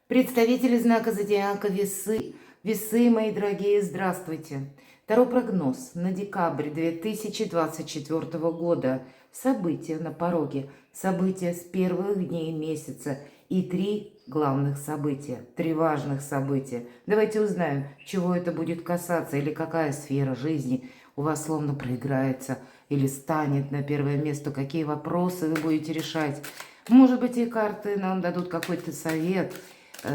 Представители знака зодиака Весы. Весы, мои дорогие, здравствуйте. Таро прогноз на декабрь 2024 года. События на пороге. События с первых дней месяца. И три главных события. Три важных события. Давайте узнаем, чего это будет касаться или какая сфера жизни у вас словно проиграется или станет на первое место. Какие вопросы вы будете решать. Может быть, и карты нам дадут какой-то совет.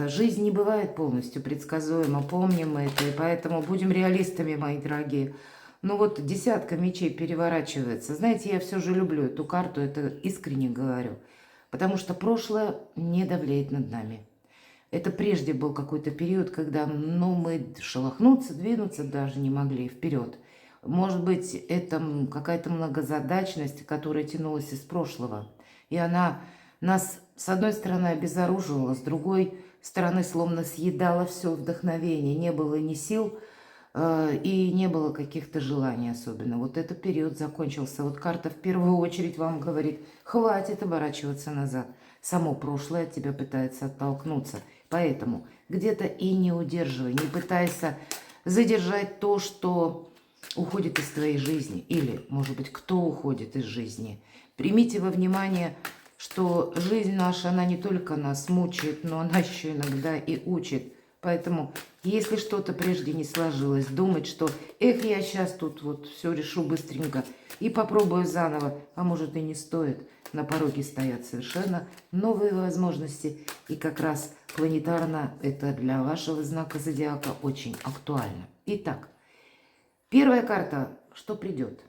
Жизнь не бывает полностью предсказуема, помним мы это, и поэтому будем реалистами, мои дорогие. Ну вот десятка мечей переворачивается. Знаете, я все же люблю эту карту, это искренне говорю. Потому что прошлое не давлеет над нами. Это прежде был какой-то период, когда мы шелохнуться, двинуться даже не могли вперед. Может быть, это какая-то многозадачность, которая тянулась из прошлого. И она нас, с одной стороны, обезоруживала, с другой стороны, словно съедала все вдохновение. Не было ни сил и не было каких-то желаний особенно. Вот этот период закончился. Вот карта в первую очередь вам говорит, хватит оборачиваться назад. Само прошлое от тебя пытается оттолкнуться. Поэтому где-то и не удерживай, не пытайся задержать то, что уходит из твоей жизни. Или, может быть, кто уходит из жизни. Примите во внимание, что жизнь наша, она не только нас мучает, но она еще иногда и учит. Поэтому, если что-то прежде не сложилось, думать, что эх, я сейчас тут вот все решу быстренько и попробую заново, а может и не стоит. На пороге стоят совершенно новые возможности. И как раз планетарно это для вашего знака зодиака очень актуально. Итак, первая карта, что придет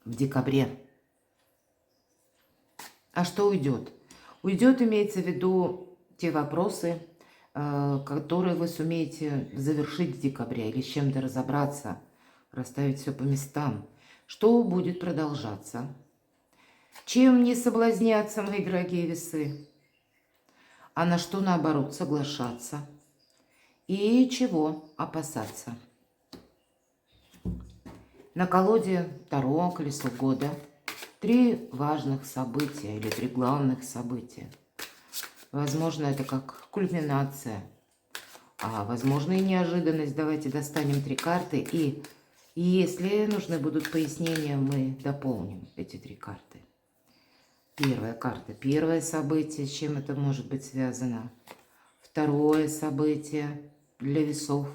в декабре. А что уйдет? Уйдет, имеется в виду те вопросы, которые вы сумеете завершить в декабре или с чем-то разобраться, расставить все по местам. Что будет продолжаться? Чем не соблазняться, мои дорогие весы? А на что, наоборот, соглашаться? И чего опасаться? На колоде Таро, колесо года. Три важных события или три главных события. Возможно, это как кульминация, а возможно и неожиданность. Давайте достанем три карты, и если нужны будут пояснения, мы дополним эти три карты. Первая карта, первое событие, с чем это может быть связано. Второе событие для весов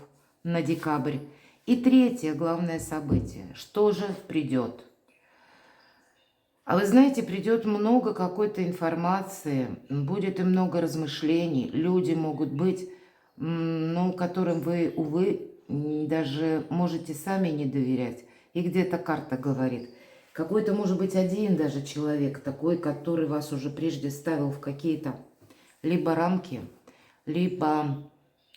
на декабрь. И третье главное событие. Что же придет? А вы знаете, придет много какой-то информации, будет и много размышлений. Люди могут быть, которым вы, увы, даже можете сами не доверять. И где-то карта говорит, какой-то может быть один даже человек такой, который вас уже прежде ставил в какие-то либо рамки, либо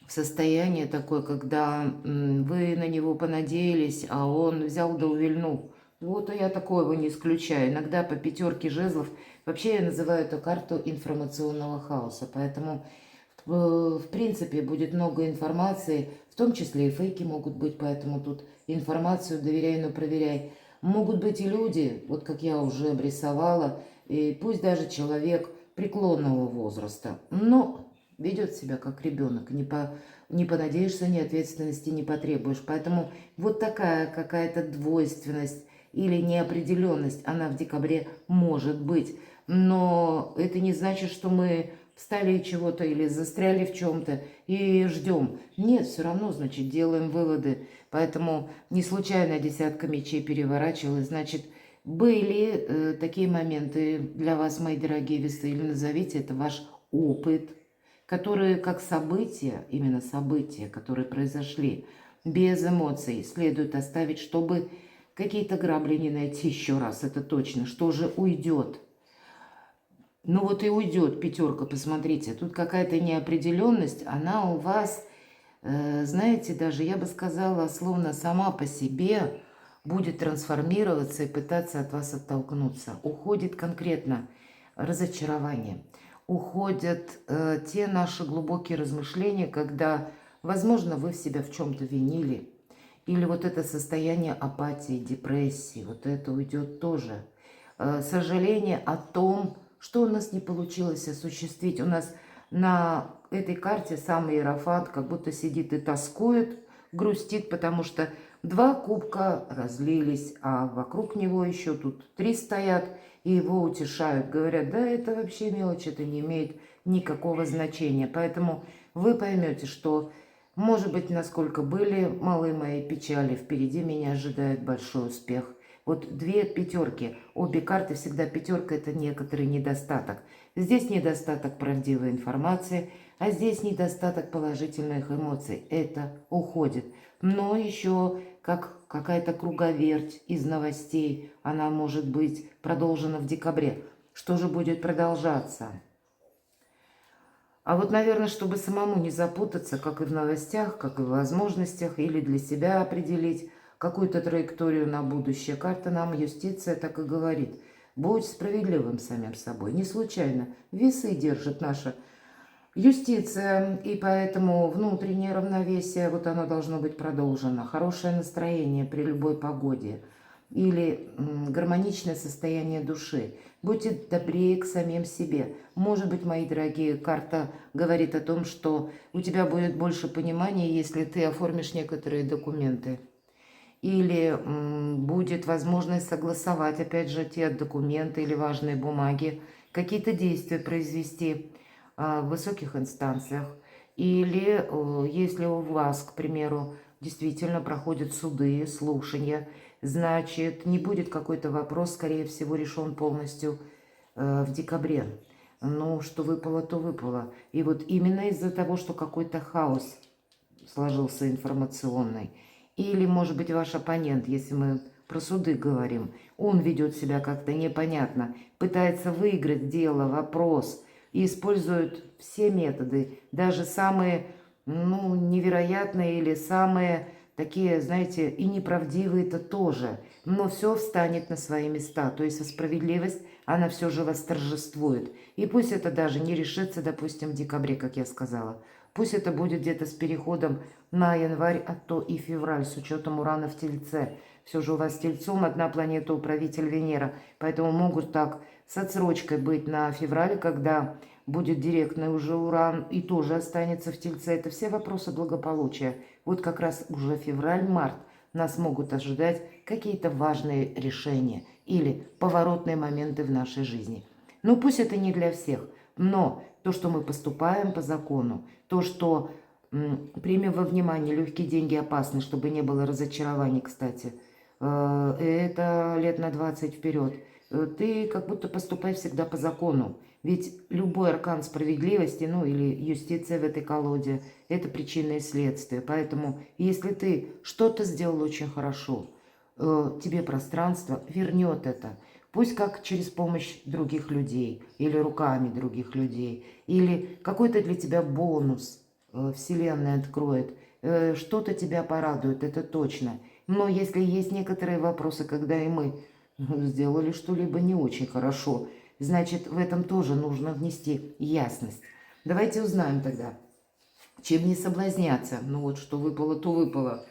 в состояние такое, когда вы на него понадеялись, а он взял да увильнул. Вот я такого не исключаю. Иногда по пятерке жезлов. Вообще я называю эту карту информационного хаоса. Поэтому, в принципе, будет много информации. В том числе и фейки могут быть. Поэтому тут информацию доверяй, но проверяй. Могут быть и люди, вот как я уже обрисовала. И пусть даже человек преклонного возраста. Но ведет себя как ребенок. Не понадеешься, ни ответственности не потребуешь. Поэтому вот такая какая-то двойственность или неопределенность, она в декабре может быть. Но это не значит, что мы встали чего-то или застряли в чем-то и ждем. Нет, все равно, значит, делаем выводы. Поэтому не случайно десятка мечей переворачивалась. Значит, были такие моменты для вас, мои дорогие весы, или назовите это ваш опыт, которые как события, именно события, которые произошли без эмоций, следует оставить, чтобы какие-то грабли не найти еще раз, это точно. Что же уйдет? Ну вот и уйдет пятерка, посмотрите. Тут какая-то неопределенность, она у вас, знаете, даже я бы сказала, словно сама по себе будет трансформироваться и пытаться от вас оттолкнуться. Уходит конкретно разочарование. Уходят те наши глубокие размышления, когда, возможно, вы себя в чем-то винили. Или вот это состояние апатии, депрессии, вот это уйдет тоже. Сожаление о том, что у нас не получилось осуществить. У нас На этой карте сам Иерофант как будто сидит и тоскует, грустит, потому что 2 кубка разлились, а вокруг него еще тут 3 стоят, и его утешают. Говорят, да это вообще мелочь, это не имеет никакого значения. Поэтому вы поймете, что, может быть, насколько были малы мои печали, впереди меня ожидает большой успех. Вот 2 пятерки, обе карты всегда пятерка, это некоторый недостаток. Здесь недостаток правдивой информации, а здесь недостаток положительных эмоций. Это уходит. Но еще как какая-то круговерть из новостей, она может быть продолжена в декабре. Что же будет продолжаться? А вот, наверное, чтобы самому не запутаться, как и в новостях, как и в возможностях, или для себя определить какую-то траекторию на будущее, карта нам, юстиция, так и говорит. Будь справедливым самим собой. Не случайно весы держит наша юстиция, и поэтому внутреннее равновесие, вот оно должно быть продолжено. Хорошее настроение при любой погоде или гармоничное состояние души. Будьте добрее к самим себе. Может быть, мои дорогие, карта говорит о том, что у тебя будет больше понимания, если ты оформишь некоторые документы. Или будет возможность согласовать, опять же, те документы или важные бумаги, какие-то действия произвести в высоких инстанциях. Или если у вас, к примеру, действительно проходят суды, слушания, значит, не будет какой-то вопрос, скорее всего, решен полностью в декабре. Ну, что выпало, то выпало. И вот именно из-за того, что какой-то хаос сложился информационный, или, может быть, ваш оппонент, если мы про суды говорим, он ведет себя как-то непонятно, пытается выиграть дело, вопрос, и использует все методы, даже самые, ну, невероятные или самые такие, знаете, и неправдивые это тоже. Но все встанет на свои места, то есть справедливость, она все же восторжествует. И пусть это даже не решится, допустим, в декабре, как я сказала. Пусть это будет где-то с переходом на январь, а то и февраль, с учетом Урана в Тельце. Все же у вас с Тельцом одна планета управитель Венера, поэтому могут так с отсрочкой быть на феврале, когда будет директный уже Уран и тоже останется в Тельце. Это все вопросы благополучия. Вот как раз уже февраль-март нас могут ожидать какие-то важные решения или поворотные моменты в нашей жизни. Ну пусть это не для всех, но то, что мы поступаем по закону, то, что примем во внимание, легкие деньги опасны, чтобы не было разочарований, кстати, это лет на 20 вперед. Ты как будто поступай всегда по закону. Ведь любой аркан справедливости, ну или юстиция в этой колоде, это причина и следствие. Поэтому, если ты что-то сделал очень хорошо, тебе пространство вернет это. Пусть как через помощь других людей, или руками других людей, или какой-то для тебя бонус Вселенная откроет, что-то тебя порадует, это точно. Но если есть некоторые вопросы, когда и мы сделали что-либо не очень хорошо, значит, в этом тоже нужно внести ясность. Давайте узнаем тогда, чем не соблазняться. Ну вот, что выпало, то выпало.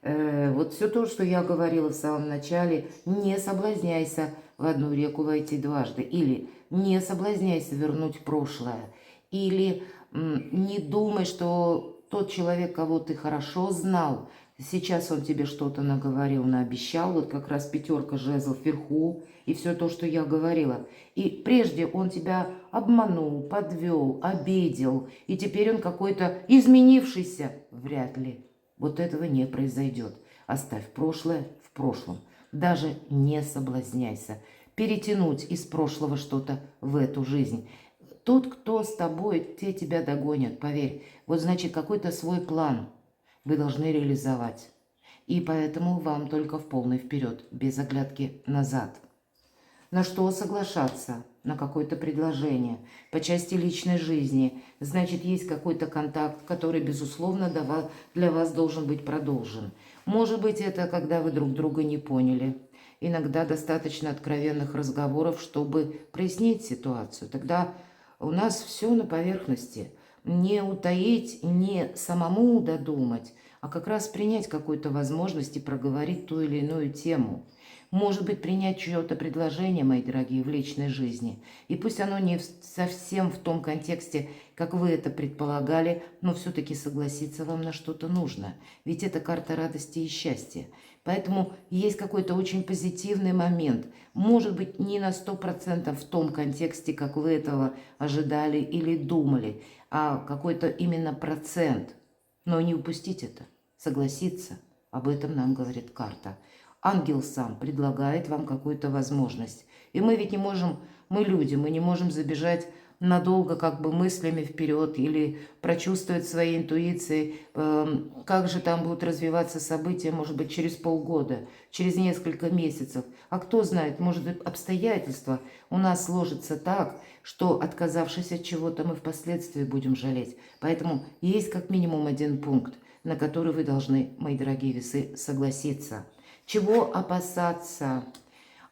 Вот все то, что я говорила в самом начале, не соблазняйся в одну реку войти дважды. Или не соблазняйся вернуть прошлое. Или не думай, что тот человек, кого ты хорошо знал, сейчас он тебе что-то наговорил, наобещал. Вот как раз пятерка жезлов вверху. И все то, что я говорила. И прежде он тебя обманул, подвел, обидел. И теперь он какой-то изменившийся. Вряд ли. Вот этого не произойдет. Оставь прошлое в прошлом. Даже не соблазняйся. Перетянуть из прошлого что-то в эту жизнь. Тот, кто с тобой, те тебя догонят, поверь. Вот значит, какой-то свой план вы должны реализовать. И поэтому вам только в полный вперед, без оглядки назад. На что соглашаться? На какое-то предложение по части личной жизни. Значит, есть какой-то контакт, который, безусловно, для вас должен быть продолжен. Может быть, это когда вы друг друга не поняли. Иногда достаточно откровенных разговоров, чтобы прояснить ситуацию. Тогда у нас все на поверхности. Не утаить, не самому додумать, а как раз принять какую-то возможность и проговорить ту или иную тему. может быть, принять чье-то предложение, мои дорогие, в личной жизни. И пусть оно не совсем в том контексте, как вы это предполагали, но все-таки согласиться вам на что-то нужно. Ведь это карта радости и счастья. Поэтому есть какой-то очень позитивный момент. Может быть, не на 100% в том контексте, как вы этого ожидали или думали, а какой-то именно процент. Но не упустить это, согласиться. Об этом нам говорит карта. Ангел сам предлагает вам какую-то возможность. И мы ведь не можем, мы люди, мы не можем забежать надолго как бы мыслями вперед или прочувствовать своей интуицией, как же там будут развиваться события, может быть, через полгода, через несколько месяцев. А кто знает, может быть, обстоятельства у нас сложатся так, что, отказавшись от чего-то, мы впоследствии будем жалеть. Поэтому есть как минимум один пункт, на который вы должны, мои дорогие весы, согласиться. Чего опасаться?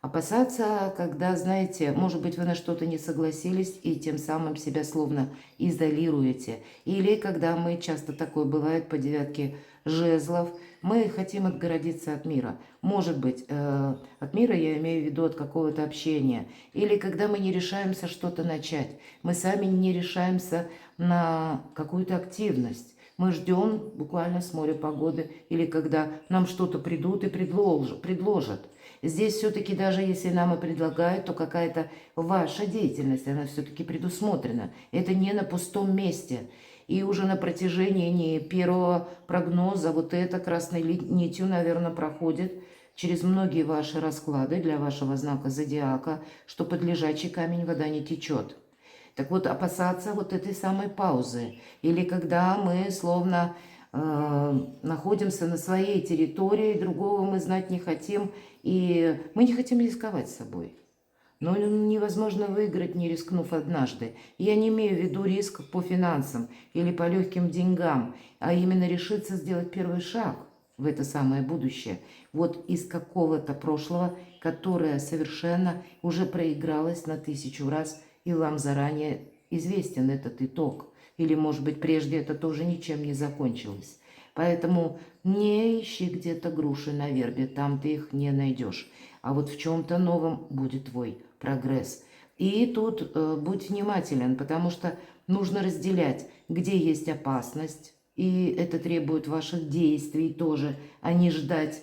Опасаться, когда, знаете, может быть, вы на что-то не согласились и тем самым себя словно изолируете. Или когда мы, часто такое бывает по девятке жезлов, мы хотим отгородиться от мира. Может быть, от мира я имею в виду от какого-то общения. Или когда мы не решаемся что-то начать. Мы сами не решаемся на какую-то активность. Мы ждем буквально с моря погоды. Или когда нам что-то придут и предложат. Здесь все-таки даже если нам и предлагают, то какая-то ваша деятельность, она все-таки предусмотрена. Это не на пустом месте. И уже на протяжении не первого прогноза вот это красной нитью, наверное, проходит через многие ваши расклады для вашего знака зодиака, что под лежачий камень вода не течет. Так вот, опасаться вот этой самой паузы. Или когда мы словно находимся на своей территории, другого мы знать не хотим, и мы не хотим рисковать собой. Но невозможно выиграть, не рискнув однажды. Я не имею в виду риск по финансам или по легким деньгам, а именно решиться сделать первый шаг в это самое будущее. Вот из какого-то прошлого, которое совершенно уже проигралось на 1000 раз, и вам заранее известен этот итог. Или, может быть, прежде это тоже ничем не закончилось. Поэтому не ищи где-то груши на вербе, там ты их не найдешь. А вот в чем-то новом будет твой прогресс. И тут будь внимателен, потому что нужно разделять, где есть опасность. И это требует ваших действий тоже, а не ждать,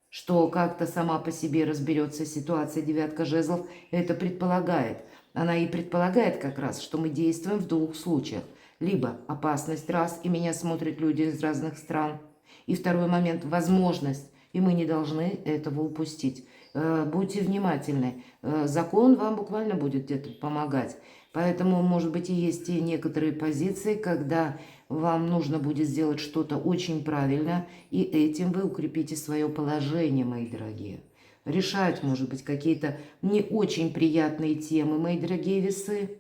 что как-то сама по себе разберется ситуация. Девятка жезлов это предполагает. Она и предполагает как раз, что мы действуем в двух случаях. Либо опасность раз, и меня смотрят люди из разных стран. И второй момент – возможность, и мы не должны этого упустить. Будьте внимательны. Закон вам буквально будет где-то помогать. Поэтому, может быть, и есть и некоторые позиции, когда вам нужно будет сделать что-то очень правильно, и этим вы укрепите свое положение, мои дорогие. Решать, может быть, какие-то не очень приятные темы, мои дорогие весы,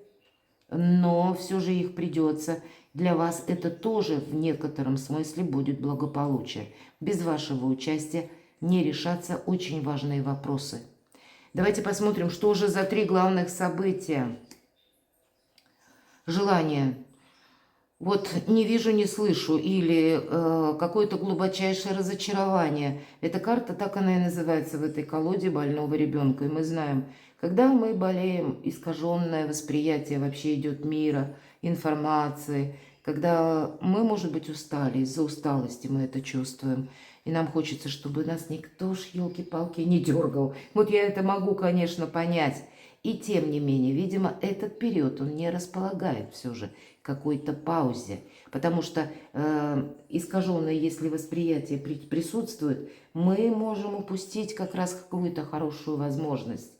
но все же их придется. Для вас это тоже в некотором смысле будет благополучие. Без вашего участия не решатся очень важные вопросы. Давайте посмотрим, что же за 3 главных события. Желание. Вот не вижу, не слышу, или какое-то глубочайшее разочарование. Эта карта, так она и называется в этой колоде больного ребенка. И мы знаем, когда мы болеем, искаженное восприятие вообще идет мира, информации. Когда мы, может быть, устали, из-за усталости мы это чувствуем. И нам хочется, чтобы нас никто уж, елки-палки, не дергал. Вот я это могу, конечно, понять. И тем не менее, видимо, этот период, он не располагает все же какой-то паузе. Потому что искаженное, если восприятие присутствует, мы можем упустить как раз какую-то хорошую возможность.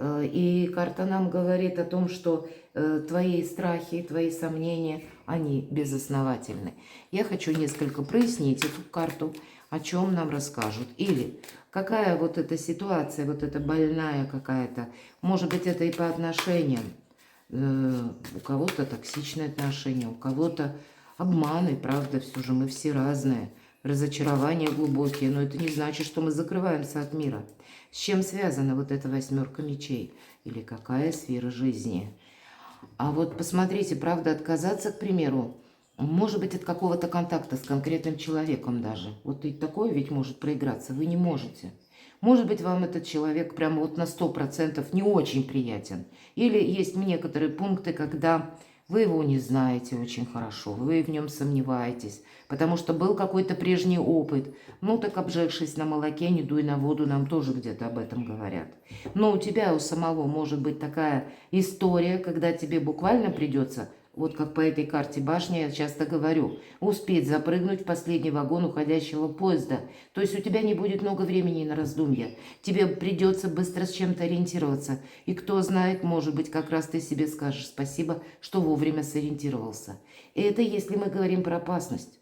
И карта нам говорит о том, что твои страхи, твои сомнения, они безосновательны. Я хочу несколько прояснить эту карту, о чем нам расскажут. Или какая вот эта ситуация, вот эта больная какая-то, может быть, это и по отношениям. У кого-то токсичные отношения, у кого-то обманы, правда, все же мы все разные. Разочарования глубокие, но это не значит, что мы закрываемся от мира. С чем связана вот эта 8 мечей? Или какая сфера жизни? А вот посмотрите, правда, отказаться, к примеру, может быть, от какого-то контакта с конкретным человеком даже. Вот и такое ведь может проиграться, вы не можете. Может быть, вам этот человек прямо вот на 100% не очень приятен. Или есть некоторые пункты, когда вы его не знаете очень хорошо, вы в нем сомневаетесь, потому что был какой-то прежний опыт. Ну так обжегшись на молоке, не дуй на воду, нам тоже где-то об этом говорят. Но у тебя у самого может быть такая история, когда тебе буквально придется, вот как по этой карте башни я часто говорю, успеть запрыгнуть в последний вагон уходящего поезда. То есть у тебя не будет много времени на раздумья. Тебе придется быстро с чем-то ориентироваться. И кто знает, может быть, как раз ты себе скажешь спасибо, что вовремя сориентировался. И это если мы говорим про опасность.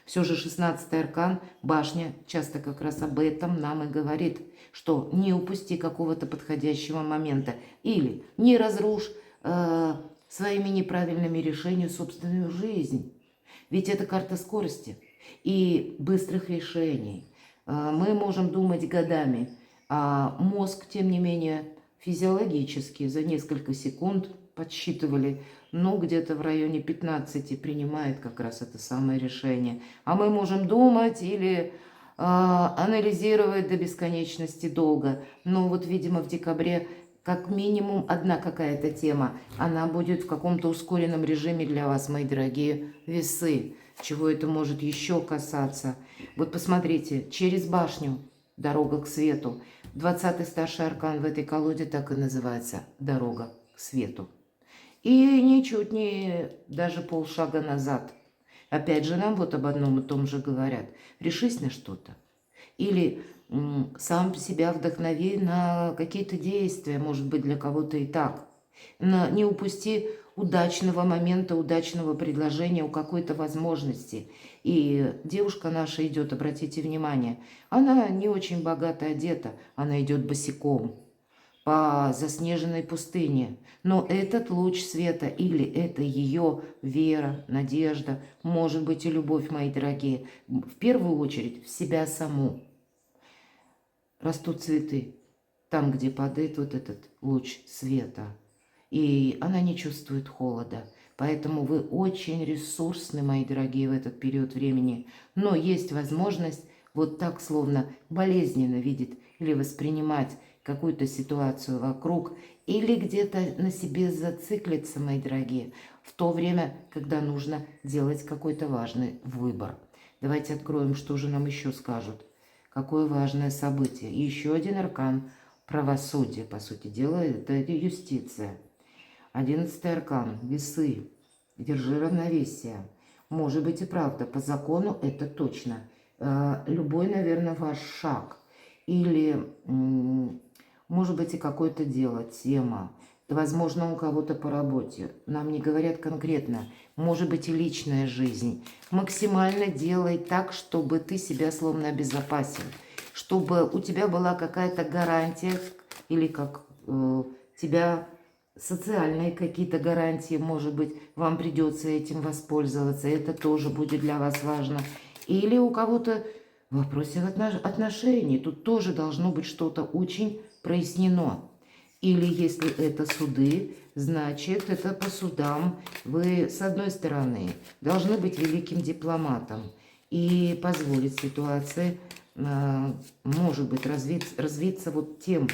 Все же 16-й аркан, башня, часто как раз об этом нам и говорит, что не упусти какого-то подходящего момента или не разрушь своими неправильными решениями собственную жизнь. Ведь это карта скорости и быстрых решений. Мы можем думать годами, а мозг, тем не менее, физиологически за несколько секунд подсчитывали, ну, где-то в районе 15 принимает как раз это самое решение. А мы можем думать или анализировать до бесконечности долго. Но вот, видимо, в декабре как минимум одна какая-то тема, она будет в каком-то ускоренном режиме для вас, мои дорогие весы. Чего это может еще касаться? Вот посмотрите, через башню, дорога к свету. 20-й старший аркан в этой колоде так и называется, дорога к свету. И ничуть не даже полшага назад. Опять же, нам вот об одном и том же говорят. Решись на что-то. Или сам себя вдохнови на какие-то действия, может быть, для кого-то и так. Не упусти удачного момента, удачного предложения, у какой-то возможности. И девушка наша идет, обратите внимание, она не очень богато одета, она идет босиком по заснеженной пустыне. Но этот луч света или это ее вера, надежда, может быть и любовь, мои дорогие, в первую очередь в себя саму. Растут цветы там, где падает вот этот луч света. И она не чувствует холода. Поэтому вы очень ресурсны, мои дорогие, в этот период времени. Но есть возможность вот так словно болезненно видеть или воспринимать какую-то ситуацию вокруг, или где-то на себе зациклиться, мои дорогие, в то время, когда нужно делать какой-то важный выбор. Давайте откроем, что же нам еще скажут. Какое важное событие. И еще один аркан правосудия, по сути дела, это юстиция. 11-й аркан, весы. Держи равновесие. Может быть и правда, по закону это точно. Любой, наверное, ваш шаг. Или, может быть, и какое-то дело, тема. Возможно, у кого-то по работе. Нам не говорят конкретно. Может быть, и личная жизнь. Максимально делай так, чтобы ты себя словно обезопасил. Чтобы у тебя была какая-то гарантия, или как тебя социальные какие-то гарантии, может быть, вам придется этим воспользоваться. Это тоже будет для вас важно. Или у кого-то в вопросе отношений. Тут тоже должно быть что-то очень прояснено. Или если это суды, значит, это по судам. Вы, с одной стороны, должны быть великим дипломатом и позволить ситуации, может быть, развиться вот тем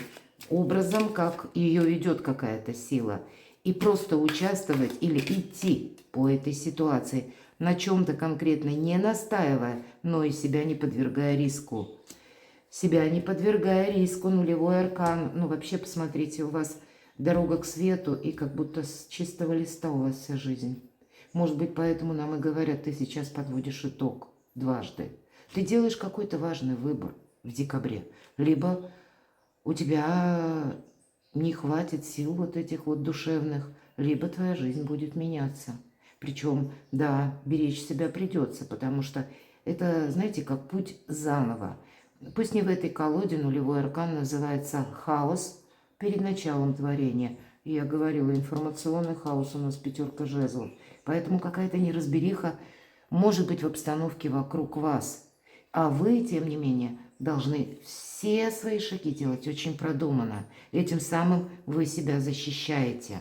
образом, как ее ведет какая-то сила. И просто участвовать или идти по этой ситуации, на чем-то конкретно не настаивая, но и себя не подвергая риску. Себя не подвергая риску, нулевой аркан. Ну, вообще, посмотрите, у вас дорога к свету, и как будто с чистого листа у вас вся жизнь. Может быть, поэтому нам и говорят, ты сейчас подводишь итог дважды. Ты делаешь какой-то важный выбор в декабре. Либо у тебя не хватит сил вот этих вот душевных, либо твоя жизнь будет меняться. Причем, да, беречь себя придется, потому что это, знаете, как путь заново. Пусть не в этой колоде, нулевой аркан называется хаос перед началом творения. И я говорила, информационный хаос у нас 5 жезлов. Поэтому какая-то неразбериха может быть в обстановке вокруг вас. А вы, тем не менее, должны все свои шаги делать очень продуманно. Этим самым вы себя защищаете.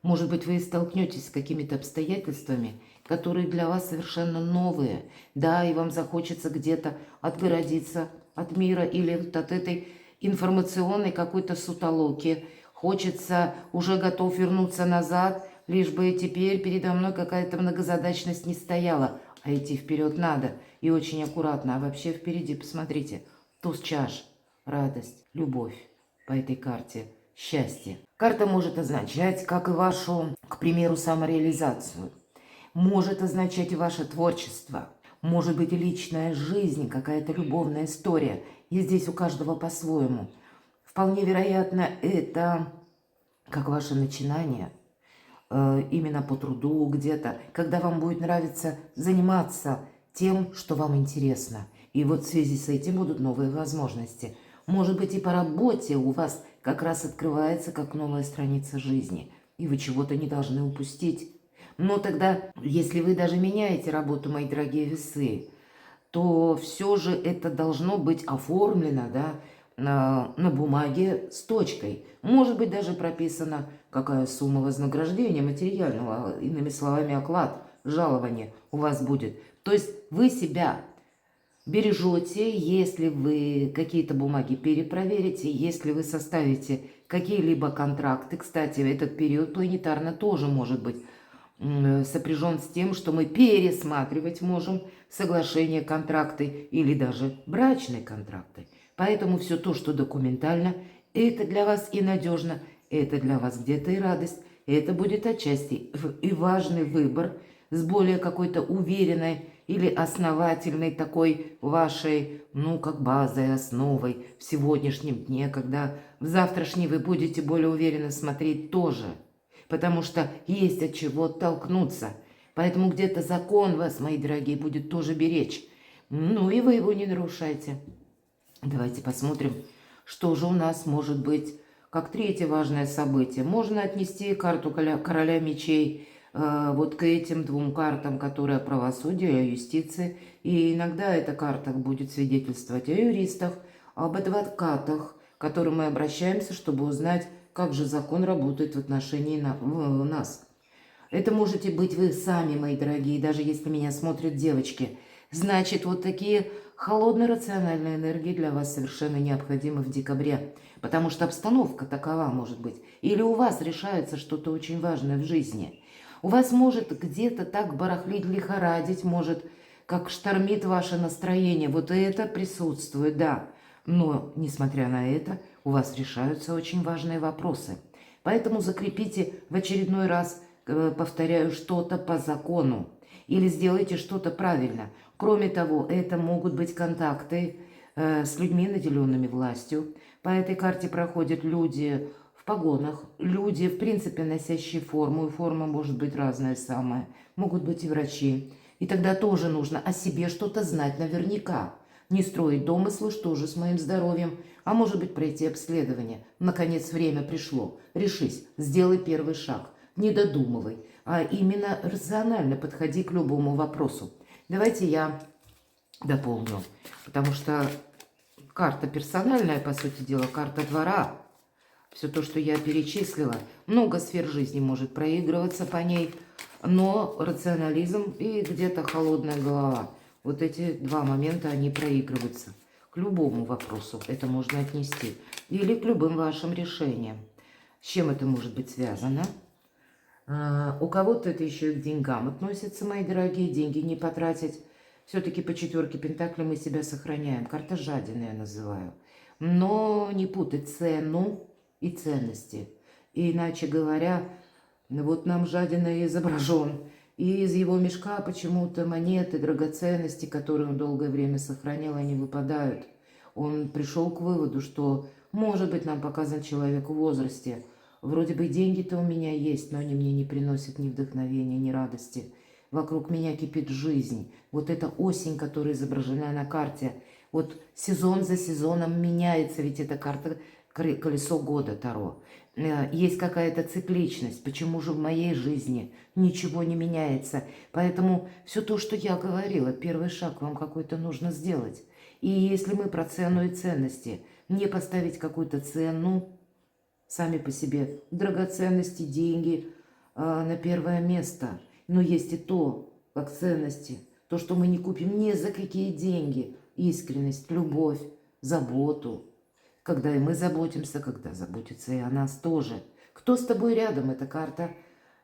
Может быть, вы столкнетесь с какими-то обстоятельствами, которые для вас совершенно новые. Да, и вам захочется где-то отгородиться от мира или вот от этой информационной какой-то сутолоки. Хочется, уже готов вернуться назад, лишь бы теперь передо мной какая-то многозадачность не стояла, а идти вперед надо и очень аккуратно. А вообще впереди, посмотрите, туз чаш, радость, любовь по этой карте, счастье. Карта может означать, как и вашу, к примеру, самореализацию. Может означать и ваше творчество. Может быть и личная жизнь, какая-то любовная история. И здесь у каждого по-своему. Вполне вероятно, это как ваше начинание, именно по труду где-то, когда вам будет нравиться заниматься тем, что вам интересно. И вот в связи с этим будут новые возможности. Может быть и по работе у вас как раз открывается как новая страница жизни, и вы чего-то не должны упустить. Но тогда, если вы даже меняете работу, мои дорогие весы, то все же это должно быть оформлено, да, на бумаге с точкой. Может быть, даже прописана, какая сумма вознаграждения материального, иными словами, оклад, жалование у вас будет. То есть вы себя бережете, если вы какие-то бумаги перепроверите, если вы составите какие-либо контракты. Кстати, этот период планетарно тоже может быть сопряжен с тем, что мы пересматривать можем соглашения, контракты или даже брачные контракты. Поэтому все то, что документально, это для вас и надежно, это для вас где-то и радость, это будет отчасти и важный выбор с более какой-то уверенной или основательной такой вашей, ну, как базой, основой в сегодняшнем дне, когда в завтрашний вы будете более уверенно смотреть тоже. Потому что есть от чего оттолкнуться. Поэтому где-то закон вас, мои дорогие, будет тоже беречь. Ну и вы его не нарушайте. Давайте посмотрим, что же у нас может быть как третье важное событие. Можно отнести карту короля мечей вот к этим двум картам, которые о правосудии, о юстиции. И иногда эта карта будет свидетельствовать о юристах, об адвокатах, к которым мы обращаемся, чтобы узнать, как же закон работает в отношении нас. Это можете быть вы сами, мои дорогие, даже если меня смотрят девочки. Значит, вот такие холодно-рациональные энергии для вас совершенно необходимы в декабре. Потому что обстановка такова может быть. Или у вас решается что-то очень важное в жизни. У вас может где-то так барахлить, лихорадить, может, как штормит ваше настроение. Вот это присутствует, да. Но, несмотря на это, у вас решаются очень важные вопросы. Поэтому закрепите в очередной раз, повторяю, что-то по закону. Или сделайте что-то правильно. Кроме того, это могут быть контакты с людьми, наделенными властью. По этой карте проходят люди в погонах, люди, в принципе, носящие форму. И форма может быть разная самая. Могут быть и врачи. И тогда тоже нужно о себе что-то знать наверняка. Не строить домыслы, что же с моим здоровьем, а может быть пройти обследование. Наконец время пришло. Решись, сделай первый шаг. Не додумывай, а именно рационально подходи к любому вопросу. Давайте я дополню, потому что карта персональная, по сути дела, карта двора. Все то, что я перечислила, много сфер жизни может проигрываться по ней, но рационализм и где-то холодная голова. Вот эти два момента, они проигрываются. К любому вопросу это можно отнести. Или к любым вашим решениям. С чем это может быть связано? У кого-то это еще и к деньгам относится, мои дорогие. Деньги не потратить. Все-таки по четверке пентаклей мы себя сохраняем. Карта жадина я называю. Но не путать цену и ценности. И иначе говоря, вот нам жадина изображен. И из его мешка почему-то монеты, драгоценности, которые он долгое время сохранял, они выпадают. Он пришел к выводу, что, может быть, нам показан человек в возрасте. Вроде бы деньги-то у меня есть, но они мне не приносят ни вдохновения, ни радости. Вокруг меня кипит жизнь. Вот эта осень, которая изображена на карте. Вот сезон за сезоном меняется, ведь эта карта колесо года Таро. Есть какая-то цикличность. Почему же в моей жизни ничего не меняется? Поэтому все то, что я говорила, первый шаг вам какой-то нужно сделать. И если мы про цену и ценности, не поставить какую-то цену, сами по себе, драгоценности, деньги на первое место. Но есть и то, как ценности, то, что мы не купим ни за какие деньги. Искренность, любовь, заботу, когда и мы заботимся, когда заботится и о нас тоже. Кто с тобой рядом? Эта карта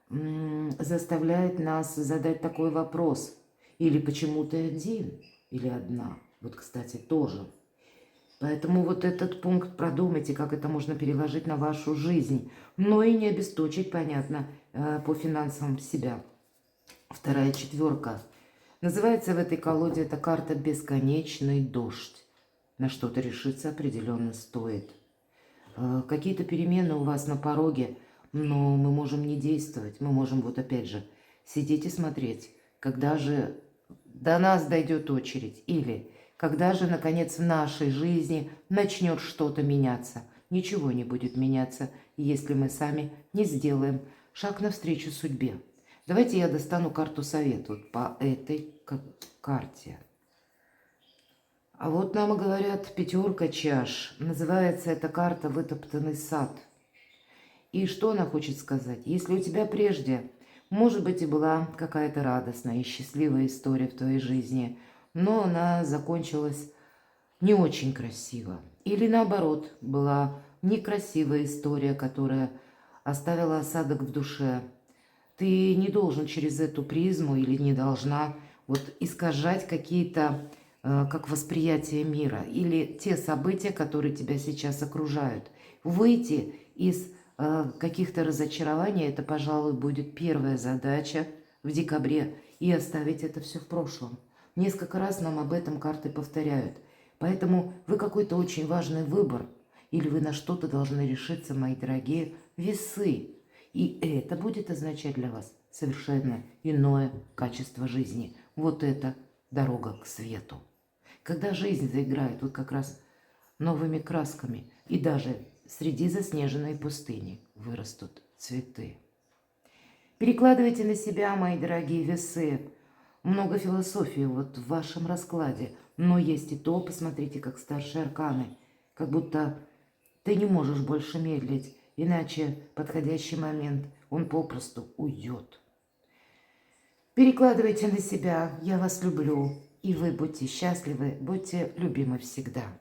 заставляет нас задать такой вопрос. Или почему ты один, или одна. Вот, кстати, тоже. Поэтому вот этот пункт продумайте, как это можно переложить на вашу жизнь. Но и не обесточить, понятно, по финансам себя. Вторая четверка. Называется в этой колоде эта карта «Бесконечный дождь». На что-то решиться определенно стоит. Какие-то перемены у вас на пороге, но мы можем не действовать. Мы можем вот опять же сидеть и смотреть, когда же до нас дойдет очередь. Или когда же, наконец, в нашей жизни начнет что-то меняться. Ничего не будет меняться, если мы сами не сделаем шаг навстречу судьбе. Давайте я достану карту совет вот по этой карте. А вот нам говорят пятерка чаш. Называется эта карта «Вытоптанный сад». И что она хочет сказать? Если у тебя прежде, может быть, и была какая-то радостная и счастливая история в твоей жизни, но она закончилась не очень красиво. Или наоборот, была некрасивая история, которая оставила осадок в душе. Ты не должен через эту призму или не должна вот искажать какие-то как восприятие мира или те события, которые тебя сейчас окружают. Выйти из каких-то разочарований, это, пожалуй, будет первая задача в декабре, и оставить это все в прошлом. Несколько раз нам об этом карты повторяют. Поэтому вы какой-то очень важный выбор, или вы на что-то должны решиться, мои дорогие весы. И это будет означать для вас совершенно иное качество жизни. Вот это дорога к свету. Когда жизнь заиграет вот как раз новыми красками, и даже среди заснеженной пустыни вырастут цветы. Перекладывайте на себя, мои дорогие весы. Много философии вот в вашем раскладе. Но есть и то, посмотрите, как старшие арканы. Как будто ты не можешь больше медлить, иначе подходящий момент, он попросту уйдет. Перекладывайте на себя. Я вас люблю. И вы будьте счастливы, будьте любимы всегда.